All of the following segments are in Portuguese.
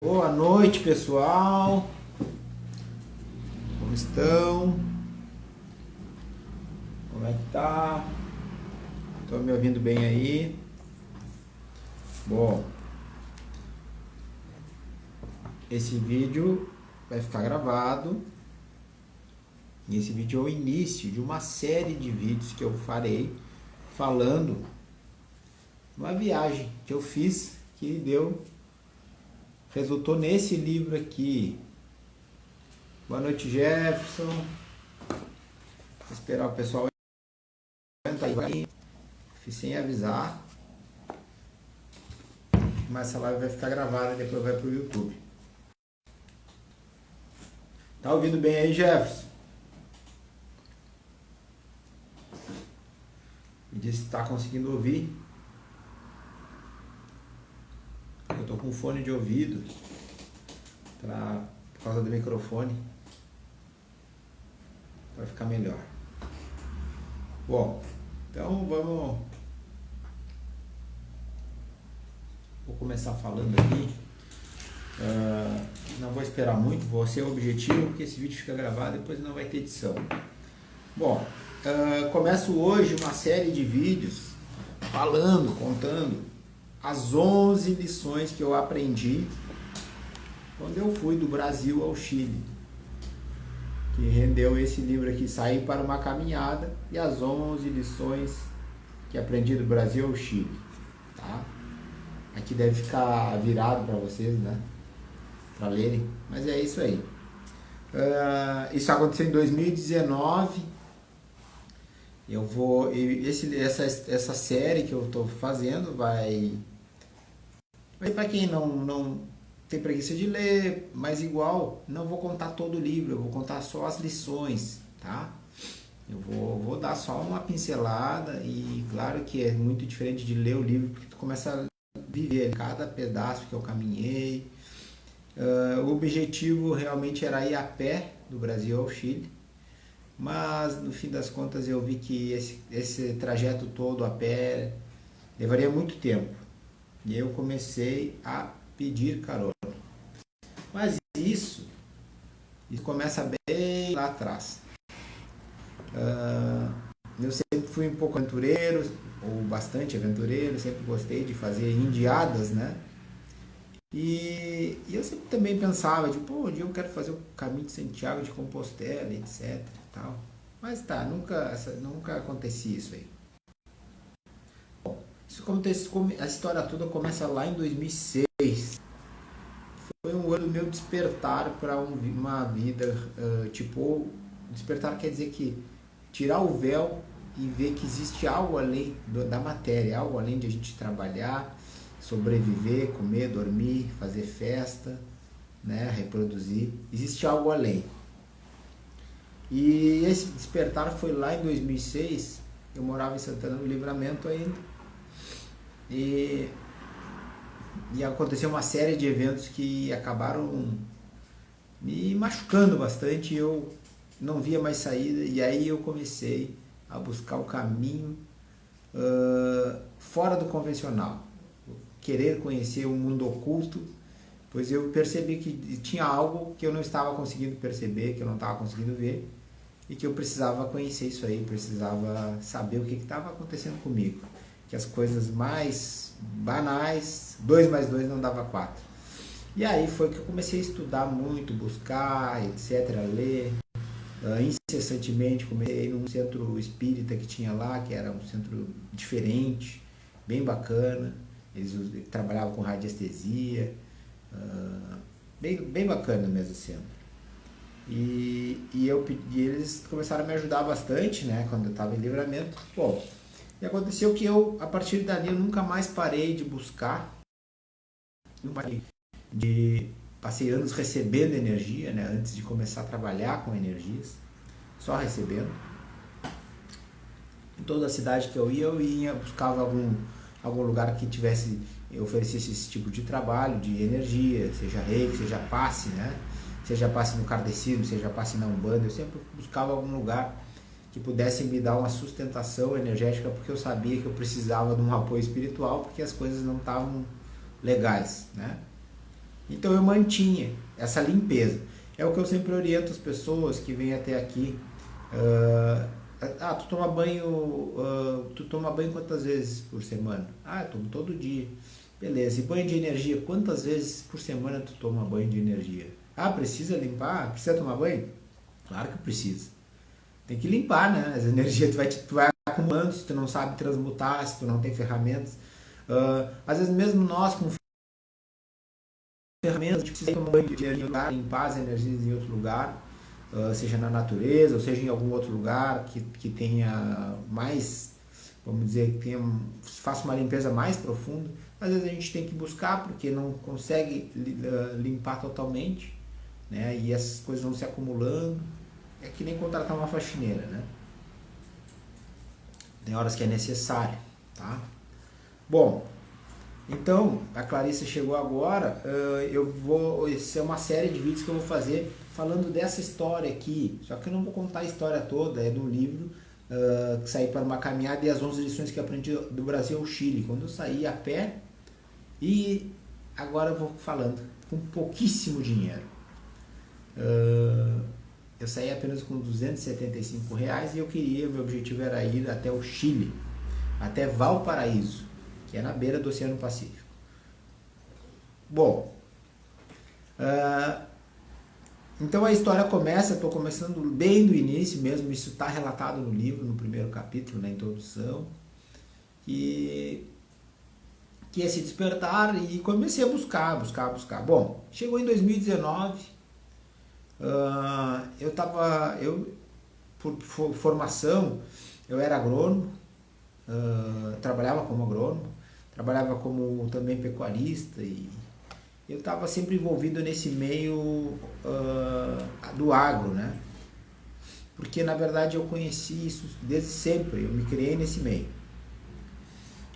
Boa noite, pessoal. Como estão? Como é que tá? Estão me ouvindo bem aí? Bom, esse vídeo vai ficar gravado. E esse vídeo é o início de uma série de vídeos que eu farei falando uma viagem que eu fiz que resultou nesse livro aqui. Boa noite, Jefferson. Vou esperar o pessoal entrar aí. Fiz sem avisar. Mas essa live vai ficar gravada e depois vai pro YouTube. Tá ouvindo bem aí, Jefferson? Me diz se tá conseguindo ouvir. Eu tô com fone de ouvido por causa do microfone, para ficar melhor. Bom, então vou começar falando aqui. Não vou esperar muito, vou ser objetivo, porque esse vídeo fica gravado e depois não vai ter edição. Bom, começo hoje uma série de vídeos contando as 11 lições que eu aprendi quando eu fui do Brasil ao Chile, que rendeu esse livro aqui, Sair para uma Caminhada, e as 11 lições que aprendi do Brasil ao Chile, tá? Aqui deve ficar virado para vocês, né? Para lerem, mas é isso aí. Isso aconteceu em 2019. Essa série que eu estou fazendo vai para quem não tem preguiça de ler, mas igual, não vou contar todo o livro, eu vou contar só as lições, tá? Eu vou dar só uma pincelada, e claro que é muito diferente de ler o livro, porque tu começa a viver cada pedaço que eu caminhei. O objetivo realmente era ir a pé do Brasil ao Chile, mas no fim das contas eu vi que esse trajeto todo a pé levaria muito tempo, e eu comecei a pedir carona. Mas isso começa bem lá atrás. Eu sempre fui um pouco aventureiro, ou bastante aventureiro, sempre gostei de fazer indiadas, né? E eu sempre também pensava, tipo, um dia eu quero fazer o caminho de Santiago de Compostela, etc. Tal. Mas tá, nunca acontecia isso aí. Bom, a história toda começa lá em 2006. Foi um ano do meu despertar para uma vida, despertar quer dizer que tirar o véu e ver que existe algo além da matéria, algo além de a gente trabalhar, sobreviver, comer, dormir, fazer festa, né, reproduzir. Existe algo além. E esse despertar foi lá em 2006. Eu morava em Santana do Livramento ainda. E aconteceu uma série de eventos que acabaram me machucando bastante, e eu não via mais saída, e aí eu comecei a buscar o caminho fora do convencional, querer conhecer o mundo oculto, pois eu percebi que tinha algo que eu não estava conseguindo perceber, que eu não estava conseguindo ver, e que eu precisava conhecer isso aí, precisava saber o que estava acontecendo comigo, que as coisas mais banais, 2 mais 2 não dava 4. E aí foi que eu comecei a estudar muito, buscar, etc., ler. Incessantemente comecei num centro espírita que tinha lá, que era um centro diferente, bem bacana. Eles trabalhavam com radiestesia, bem bacana mesmo o centro. E eles começaram a me ajudar bastante, né, quando eu estava em Livramento. Bom, e aconteceu que a partir dali, eu nunca mais parei de buscar. Passei anos recebendo energia, né, antes de começar a trabalhar com energias, só recebendo. Em toda a cidade que eu ia, buscava algum lugar que oferecesse esse tipo de trabalho, de energia, seja reiki, seja passe, né? Seja passe no kardecismo, seja passe na Umbanda. Eu sempre buscava algum lugar que pudesse me dar uma sustentação energética, porque eu sabia que eu precisava de um apoio espiritual, porque as coisas não estavam legais, né? Então eu mantinha essa limpeza. É o que eu sempre oriento as pessoas que vêm até aqui. Tu toma banho quantas vezes por semana? Ah, eu tomo todo dia. Beleza, e banho de energia? Quantas vezes por semana tu toma banho de energia? Ah, precisa limpar? Precisa tomar banho? Claro que precisa. Tem que limpar, né? As energias tu vai acumulando se tu não sabe transmutar, se tu não tem ferramentas. Às vezes mesmo nós com ferramentas, a gente precisa tomar banho de energia em lugar, limpar as energias em outro lugar, seja na natureza, ou seja em algum outro lugar que tenha mais, vamos dizer, que tenha, faça uma limpeza mais profunda. Às vezes a gente tem que buscar porque não consegue limpar totalmente, né? E essas coisas vão se acumulando. É que nem contratar uma faxineira, né? Tem horas que é necessário, tá? Bom, então, a Clarissa chegou agora, isso é uma série de vídeos que eu vou fazer falando dessa história aqui, só que eu não vou contar a história toda, é do livro que saí para uma caminhada e as 11 lições que eu aprendi do Brasil ao Chile, quando eu saí a pé, e agora eu vou falando, com pouquíssimo dinheiro. Eu saí apenas com R$ 275 e meu objetivo era ir até o Chile, até Valparaíso, que é na beira do Oceano Pacífico. Bom, então a história começa, estou começando bem do início mesmo, isso está relatado no livro, no primeiro capítulo, na introdução, que é se despertar e comecei a buscar. Bom, chegou em 2019, por formação, eu era agrônomo, trabalhava como agrônomo, trabalhava como também pecuarista e eu estava sempre envolvido nesse meio do agro, né? Porque na verdade eu conheci isso desde sempre, eu me criei nesse meio.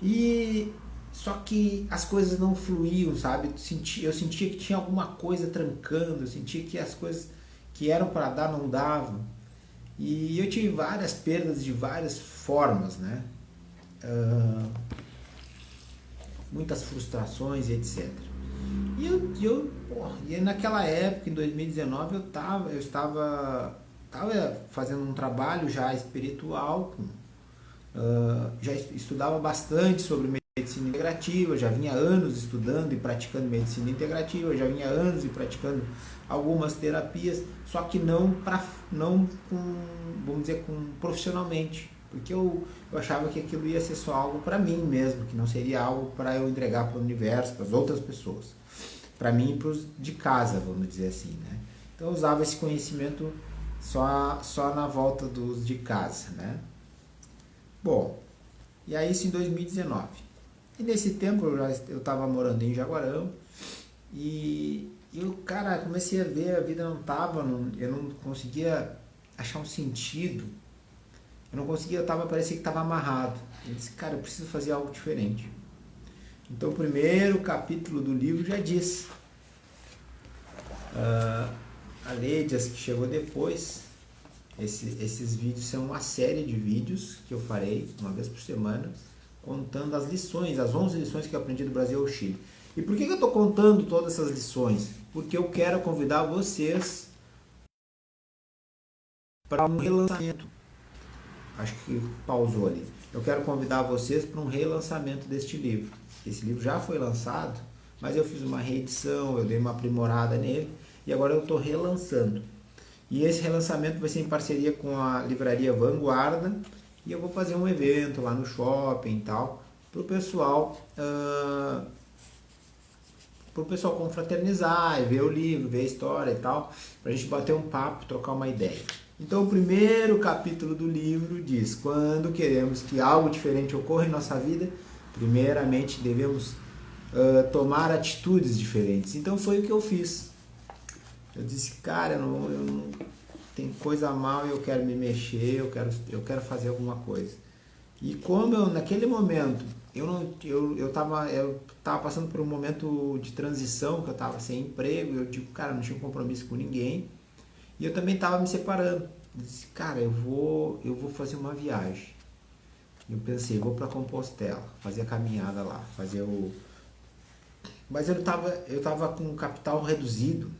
E só que as coisas não fluíam, sabe? Eu sentia que tinha alguma coisa trancando, eu sentia que as coisas que eram para dar não davam. E eu tive várias perdas de várias formas, né? Muitas frustrações e etc. E naquela época, em 2019, eu estava fazendo um trabalho já espiritual, já estudava bastante sobre medicina integrativa, já vinha anos estudando e praticando medicina integrativa, já vinha anos e praticando algumas terapias, só que não com, vamos dizer, profissionalmente, porque eu achava que aquilo ia ser só algo para mim mesmo, que não seria algo para eu entregar para o universo, para as outras pessoas, para mim e para os de casa, vamos dizer assim, né? Então eu usava esse conhecimento só na volta dos de casa, né? Bom, e aí isso em 2019. E nesse tempo eu estava morando em Jaguarão e eu, cara, comecei a ver, a vida não estava, eu não conseguia achar um sentido, parecia que estava amarrado. Eu disse, cara, eu preciso fazer algo diferente. Então o primeiro capítulo do livro já diz, a Leidias, que chegou depois, esses vídeos são uma série de vídeos que eu farei uma vez por semana, contando as lições, as 11 lições que eu aprendi do Brasil ao Chile. E por que eu estou contando todas essas lições? Porque eu quero convidar vocês para um relançamento. Acho que pausou ali. Eu quero convidar vocês para um relançamento deste livro. Esse livro já foi lançado, mas eu fiz uma reedição, eu dei uma aprimorada nele e agora eu estou relançando. E esse relançamento vai ser em parceria com a livraria Vanguarda e eu vou fazer um evento lá no shopping e tal, para o pessoal confraternizar e ver o livro, ver a história e tal, para a gente bater um papo, trocar uma ideia. Então o primeiro capítulo do livro diz, quando queremos que algo diferente ocorra em nossa vida, primeiramente devemos tomar atitudes diferentes. Então foi o que eu fiz. Eu disse, cara, tem coisa mal e eu quero me mexer, eu quero fazer alguma coisa. E como naquele momento, eu tava passando por um momento de transição, que eu estava sem emprego, eu digo, cara, não tinha um compromisso com ninguém, e eu também estava me separando. Eu disse, cara, eu vou fazer uma viagem. Eu pensei, vou para Compostela, fazer a caminhada lá, fazer Mas eu tava com um capital reduzido.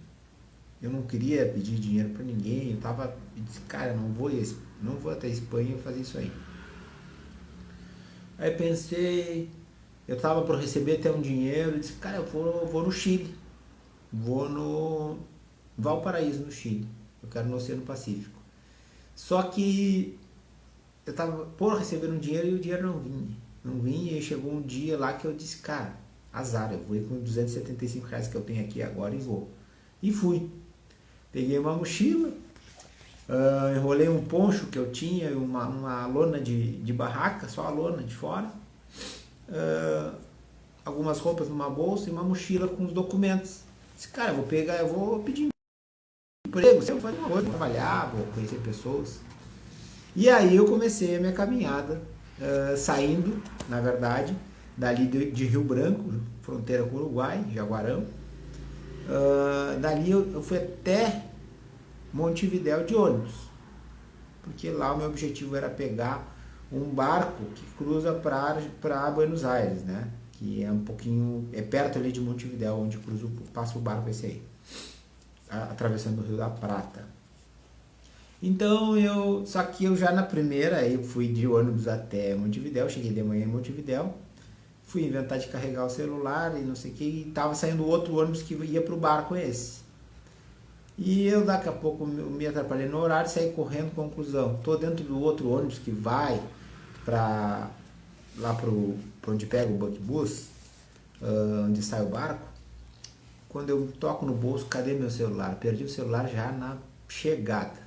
Eu não queria pedir dinheiro para ninguém. Eu disse, cara, não vou até a Espanha fazer isso aí. Aí pensei, eu tava para receber até um dinheiro. Eu disse, cara, vou no Chile. Vou no Valparaíso, no Chile. Eu quero no Oceano Pacífico. Só que eu tava por receber um dinheiro e o dinheiro não vinha. Não vinha, e aí chegou um dia lá que eu disse, cara, azar, eu vou ir com R$ 275 que eu tenho aqui agora e vou. E fui. Peguei uma mochila, enrolei um poncho que eu tinha, uma lona de barraca, só a lona de fora, algumas roupas numa bolsa e uma mochila com os documentos. Disse, cara, eu vou pedir emprego, se eu fazer uma coisa, vou trabalhar, vou conhecer pessoas. E aí eu comecei a minha caminhada, saindo, na verdade, dali de Rio Branco, fronteira com o Uruguai, Jaguarão. Dali eu fui até Montevidéu de ônibus, porque lá o meu objetivo era pegar um barco que cruza para Buenos Aires, né? Que é um pouquinho, é perto ali de Montevidéu, onde passa o barco esse aí, atravessando o Rio da Prata. Então só que eu já na primeira, eu fui de ônibus até Montevidéu, cheguei de manhã em Montevidéu, fui inventar de carregar o celular e não sei o que, e tava saindo outro ônibus que ia pro barco esse. E eu daqui a pouco me atrapalhei no horário, saí correndo, conclusão, tô dentro do outro ônibus que vai pra lá pra onde pega o Buckbus, onde sai o barco. Quando eu toco no bolso, cadê meu celular? Perdi o celular já na chegada.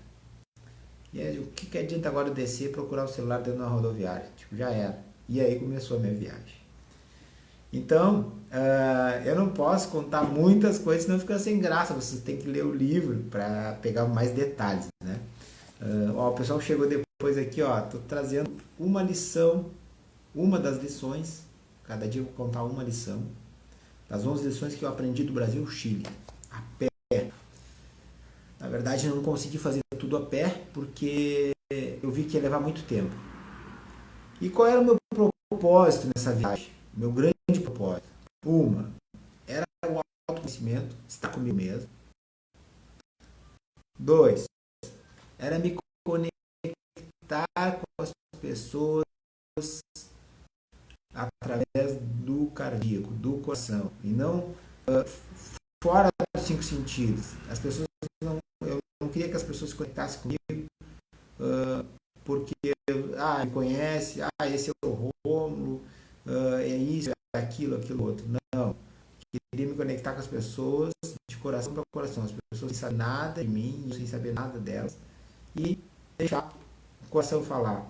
E aí, o que adianta agora descer e procurar o celular dentro da rodoviária? Tipo, já era. E aí começou a minha viagem. Então, eu não posso contar muitas coisas, senão fica sem graça. Vocês têm que ler o livro para pegar mais detalhes, né? O pessoal chegou depois aqui, ó. Tô trazendo uma lição, uma das lições. Cada dia eu vou contar uma lição. Das 11 lições que eu aprendi do Brasil, Chile, a pé. Na verdade, eu não consegui fazer tudo a pé, porque eu vi que ia levar muito tempo. E qual era o meu propósito nessa viagem? Meu grande propósito. Uma, era o autoconhecimento, estar comigo mesmo. Dois, era me conectar com as pessoas através do cardíaco, do coração, e não fora dos 5 sentidos. As pessoas eu não queria que as pessoas se conectassem comigo porque me conhece, esse é o Rômulo, é isso, é aquilo outro. Não. Queria me conectar com as pessoas de coração para coração. As pessoas sem saber nada de mim, sem saber nada delas, e deixar o coração falar.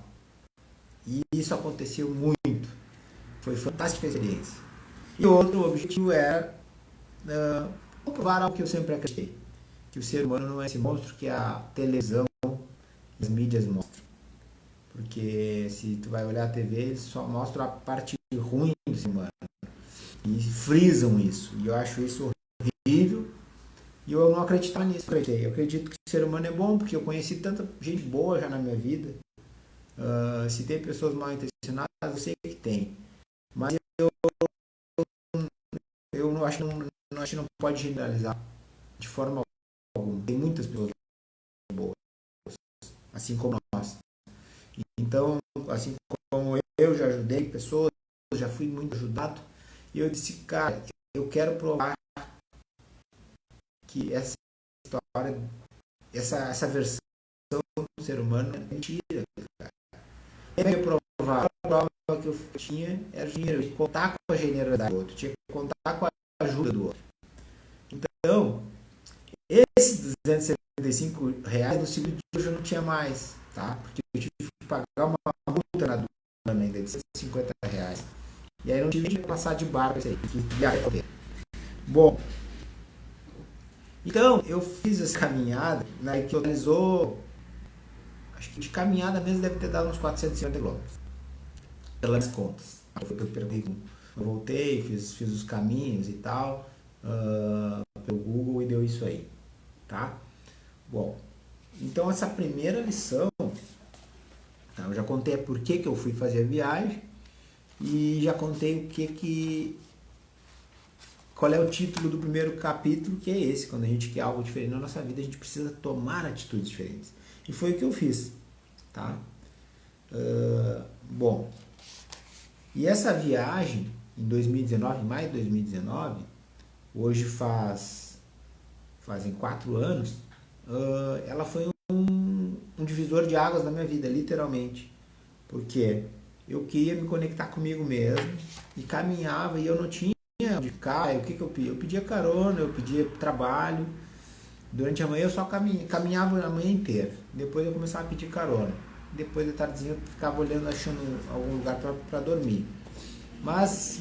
E isso aconteceu muito. Foi fantástica a experiência. E outro objetivo era comprovar algo que eu sempre acreditei, que o ser humano não é esse monstro que a televisão e as mídias mostram. Porque se tu vai olhar a TV, eles só mostram a parte ruim do ser humano. E frisam isso. E eu acho isso horrível. E eu não acreditava nisso. Eu acredito que o ser humano é bom, porque eu conheci tanta gente boa já na minha vida. Se tem pessoas mal intencionadas, eu sei que tem. Mas eu não acho que não pode generalizar de forma alguma. Tem muitas pessoas boas, assim como nós. Então, assim como eu já ajudei pessoas, já fui muito ajudado, e eu disse, cara, eu quero provar que essa história, essa versão do ser humano é mentira, cara. Eu provar, a prova que eu tinha era dinheiro, eu tinha que contar com a generosidade do outro, tinha que contar com a ajuda do outro. Então, esses R$ 275 no segundo dia eu já não tinha mais, tá? Porque eu tive que pagar uma multa na aduana ainda de R$ 150. E aí não tive que passar de barco isso aí, que viajar. Bom, então eu fiz essa caminhada, né, que totalizou, acho que de caminhada mesmo deve ter dado uns 450 quilômetros, pelas contas. Eu voltei, fiz os caminhos e tal, pelo Google, e deu isso aí, tá? Bom, então essa primeira lição, eu já contei por que eu fui fazer a viagem, e já contei o que qual é o título do primeiro capítulo, que é esse. Quando a gente quer algo diferente na nossa vida, a gente precisa tomar atitudes diferentes. E foi o que eu fiz, tá? Bom, e essa viagem em 2019, em maio de 2019, hoje fazem 4 anos, ela foi um divisor de águas na minha vida, literalmente. Porque eu queria me conectar comigo mesmo e caminhava e eu não tinha de carro. O que eu pedia? Eu pedia carona, eu pedia trabalho. Durante a manhã eu só caminhava a manhã inteira. Depois eu começava a pedir carona. Depois de tardezinha eu ficava olhando, achando algum lugar para dormir. Mas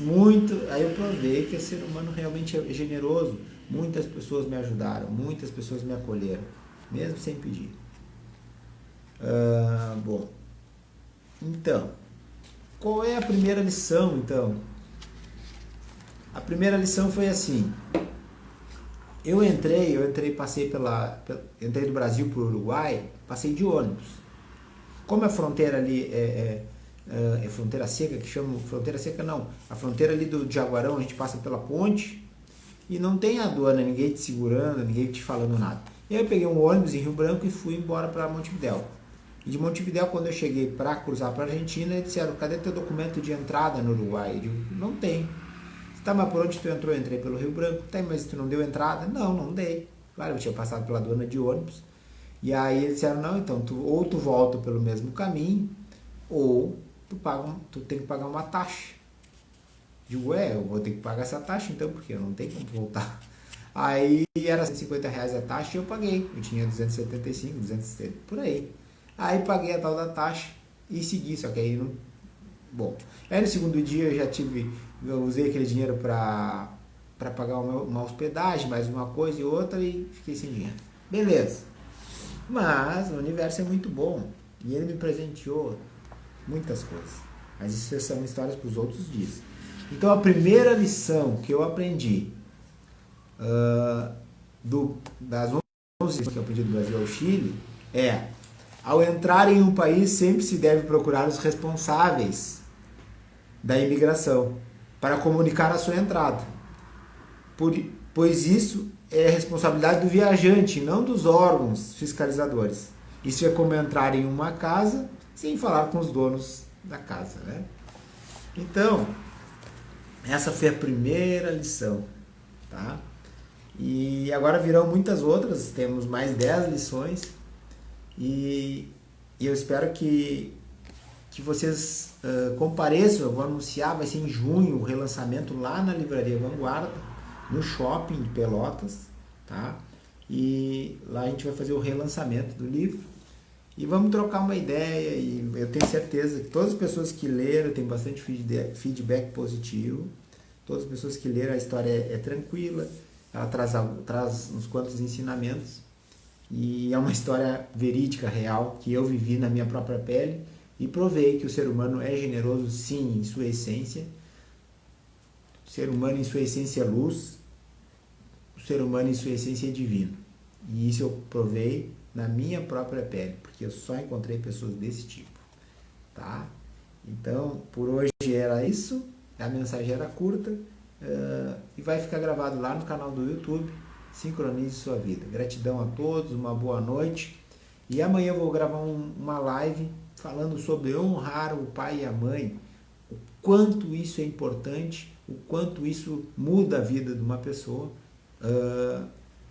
aí eu provei que o ser humano realmente é generoso. Muitas pessoas me ajudaram, muitas pessoas me acolheram, mesmo sem pedir. Bom, então, qual é a primeira lição, então? A primeira lição foi assim: eu entrei, passei entrei do Brasil para o Uruguai, passei de ônibus. Como a fronteira ali é fronteira seca, que chama fronteira seca não, a fronteira ali do Jaguarão, a gente passa pela ponte e não tem aduana, ninguém te segurando, ninguém te falando nada. E aí eu peguei um ônibus em Rio Branco e fui embora para Montevidéu. E de Montevidéu, quando eu cheguei para cruzar para a Argentina, eles disseram: cadê teu documento de entrada no Uruguai? Eu digo: não tem. Tá, mas por onde tu entrou? Eu entrei pelo Rio Branco. Tá, mas tu não deu entrada? Não dei. Claro, eu tinha passado pela aduana de ônibus. E aí eles disseram: não, então ou tu volta pelo mesmo caminho, ou tu tem que pagar uma taxa. Digo: eu vou ter que pagar essa taxa então, porque eu não tenho como voltar. Aí era R$150 a taxa e eu paguei. Eu tinha 275, 270, por aí. Aí paguei a tal da taxa e segui, só que aí não... Bom, aí no segundo dia eu usei aquele dinheiro para pagar uma hospedagem, mais uma coisa e outra, e fiquei sem dinheiro. Beleza. Mas o universo é muito bom e ele me presenteou muitas coisas. Mas isso são histórias para os outros dias. Então a primeira lição que eu aprendi das 11 lições que eu aprendi do Brasil ao Chile é: ao entrar em um país, sempre se deve procurar os responsáveis da imigração para comunicar a sua entrada. Pois isso é responsabilidade do viajante, não dos órgãos fiscalizadores. Isso é como entrar em uma casa sem falar com os donos da casa, né? Então, essa foi a primeira lição, tá? E agora virão muitas outras, temos mais 10 lições. E eu espero que vocês compareçam. Eu vou anunciar, vai ser em junho o relançamento lá na Livraria Vanguarda, no shopping de Pelotas, tá? E lá a gente vai fazer o relançamento do livro e vamos trocar uma ideia. E eu tenho certeza que todas as pessoas que leram têm bastante feedback positivo. Todas as pessoas que leram, a história é tranquila, ela traz uns quantos ensinamentos. E é uma história verídica, real, que eu vivi na minha própria pele e provei que o ser humano é generoso, sim, em sua essência. O ser humano em sua essência é luz, o ser humano em sua essência é divino. E isso eu provei na minha própria pele, porque eu só encontrei pessoas desse tipo, tá? Então, por hoje era isso, a mensagem era curta e vai ficar gravado lá no canal do YouTube. Sincronize sua vida. Gratidão a todos, uma boa noite. E amanhã eu vou gravar uma live falando sobre honrar o pai e a mãe. O quanto isso é importante, o quanto isso muda a vida de uma pessoa.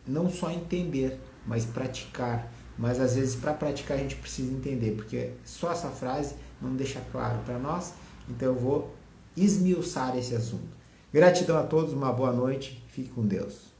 Não só entender, mas praticar. Mas às vezes para praticar a gente precisa entender, porque só essa frase não deixa claro para nós. Então eu vou esmiuçar esse assunto. Gratidão a todos, uma boa noite. Fique com Deus.